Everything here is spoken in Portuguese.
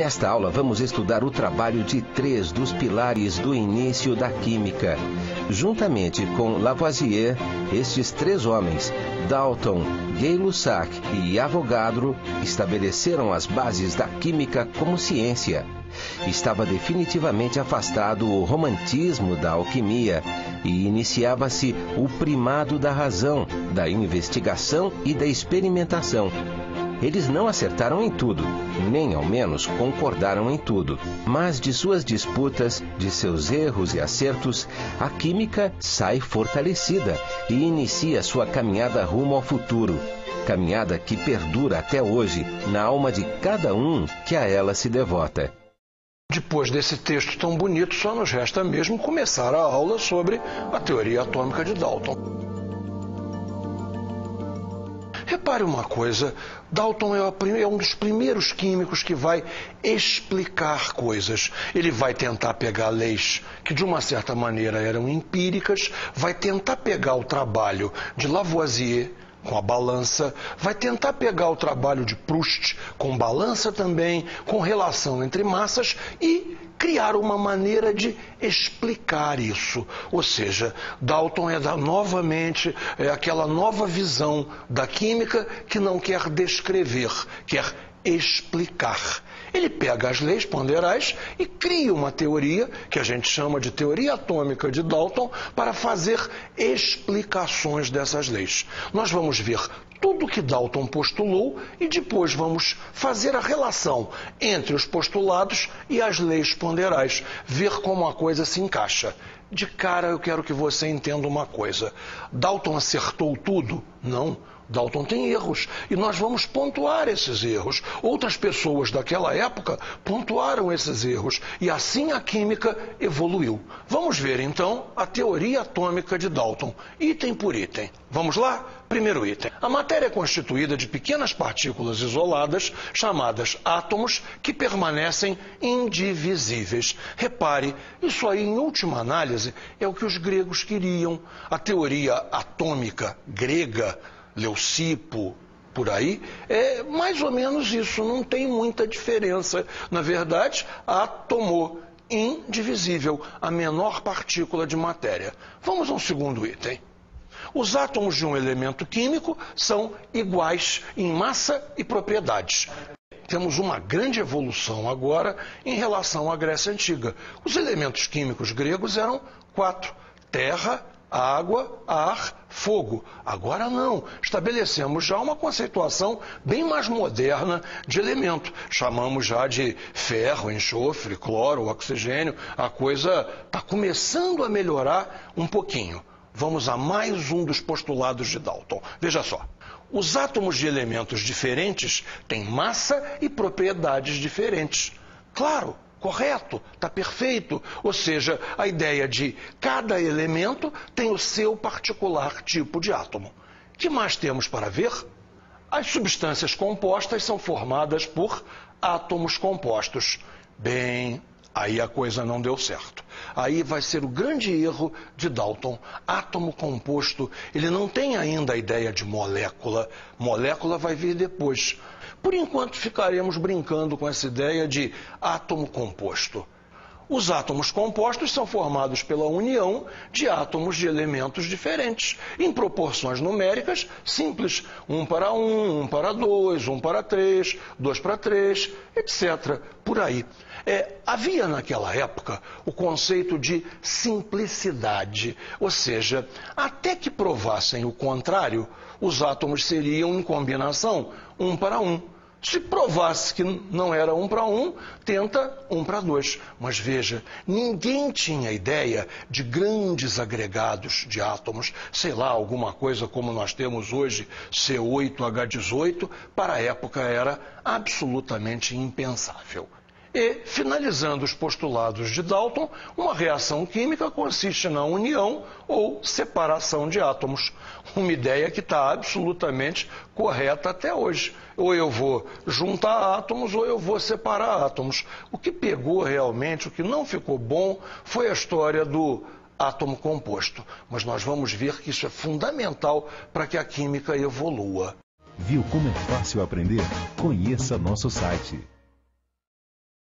Nesta aula vamos estudar o trabalho de três dos pilares do início da química. Juntamente com Lavoisier, estes três homens, Dalton, Gay-Lussac e Avogadro, estabeleceram as bases da química como ciência. Estava definitivamente afastado o romantismo da alquimia e iniciava-se o primado da razão, da investigação e da experimentação. Eles não acertaram em tudo, nem ao menos concordaram em tudo. Mas de suas disputas, de seus erros e acertos, a química sai fortalecida e inicia sua caminhada rumo ao futuro. Caminhada que perdura até hoje, na alma de cada um que a ela se devota. Depois desse texto tão bonito, só nos resta mesmo começar a aula sobre a teoria atômica de Dalton. Repare uma coisa, Dalton é um dos primeiros químicos que vai explicar coisas. Ele vai tentar pegar leis que de uma certa maneira eram empíricas, vai tentar pegar o trabalho de Lavoisier com a balança, vai tentar pegar o trabalho de Proust com balança também, com relação entre massas e criar uma maneira de explicar isso. Ou seja, Dalton novamente aquela nova visão da química que não quer descrever, quer explicar. Ele pega as leis ponderais e cria uma teoria, que a gente chama de teoria atômica de Dalton, para fazer explicações dessas leis. Nós vamos ver tudo que Dalton postulou e depois vamos fazer a relação entre os postulados e as leis ponderais, ver como a coisa se encaixa. De cara, eu quero que você entenda uma coisa. Dalton acertou tudo? Não. Dalton tem erros e nós vamos pontuar esses erros. Outras pessoas daquela época pontuaram esses erros e assim a química evoluiu. Vamos ver então a teoria atômica de Dalton, item por item. Vamos lá? Primeiro item. A matéria é constituída de pequenas partículas isoladas, chamadas átomos, que permanecem indivisíveis. Repare, isso aí em última análise é o que os gregos queriam. A teoria atômica grega, Leucipo, por aí, é mais ou menos isso, não tem muita diferença. Na verdade, átomo, indivisível, a menor partícula de matéria. Vamos ao segundo item. Os átomos de um elemento químico são iguais em massa e propriedades. Temos uma grande evolução agora em relação à Grécia Antiga. Os elementos químicos gregos eram 4: terra, água, ar, fogo. Agora não. Estabelecemos já uma conceituação bem mais moderna de elemento. Chamamos já de ferro, enxofre, cloro, oxigênio. A coisa está começando a melhorar um pouquinho. Vamos a mais um dos postulados de Dalton. Veja só. Os átomos de elementos diferentes têm massa e propriedades diferentes. Claro. Correto, está perfeito. Ou seja, a ideia de cada elemento tem o seu particular tipo de átomo. O que mais temos para ver? As substâncias compostas são formadas por átomos compostos. Bem, aí a coisa não deu certo. Aí vai ser o grande erro de Dalton. Átomo composto, ele não tem ainda a ideia de molécula. Molécula vai vir depois. Por enquanto ficaremos brincando com essa ideia de átomo composto. Os átomos compostos são formados pela união de átomos de elementos diferentes, em proporções numéricas simples, 1 para 1, 1 para 2, 1 para 3, 2 para 3, etc. Por aí. Havia naquela época o conceito de simplicidade, ou seja, até que provassem o contrário, os átomos seriam em combinação 1 para 1. Se provasse que não era 1 para 1, tenta 1 para 2. Mas veja, ninguém tinha ideia de grandes agregados de átomos, sei lá, alguma coisa como nós temos hoje, C8H18, para a época era absolutamente impensável. E, finalizando os postulados de Dalton, uma reação química consiste na união ou separação de átomos. Uma ideia que está absolutamente correta até hoje. Ou eu vou juntar átomos ou eu vou separar átomos. O que pegou realmente, o que não ficou bom, foi a história do átomo composto. Mas nós vamos ver que isso é fundamental para que a química evolua. Viu como é fácil aprender? Conheça nosso site